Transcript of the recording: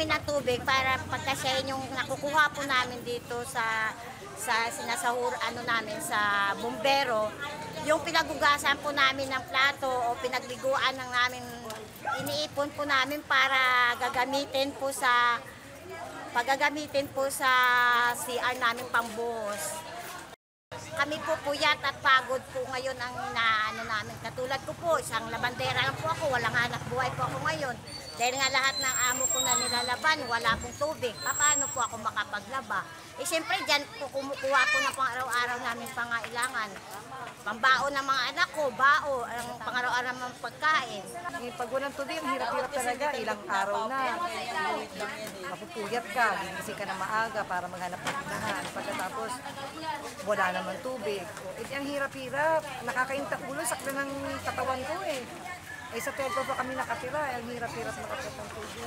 namin ng tubig para pagkasyahin yung nakukuha po namin dito sa sinasahur namin sa bumbero, yung pinagugasan po namin ng plato o pinagliguan ng namin, iniipon po namin para gagamitin po sa CR namin pambuhos. Kami po puyat at pagod po ngayon ang namin. Katulad ko po, isang labandera lang po ako, walang hanap buhay po ako ngayon. Dahil nga lahat ng amo ko na nilalaban, wala pong tubig. Paano po ako makapaglaba? Siyempre dyan po kumukuha po ng pang-araw-araw namin pangailangan. Pambaon ng mga anak ko, bao, ang pang-araw-araw ng pagkain. Pag walang tubig, hirap-hirap talaga. Ilang araw na. Mapupuyat ka, gigising ka na maaga para maghanap ng tinahan. Pagkatapos, wala naman tubig. Ang hirap-hirap. Nakakaintak ulo, sakla ng katawan ko eh. Sa telpo pa kami nakatira, ang hirap-hirap makapit ng tubig.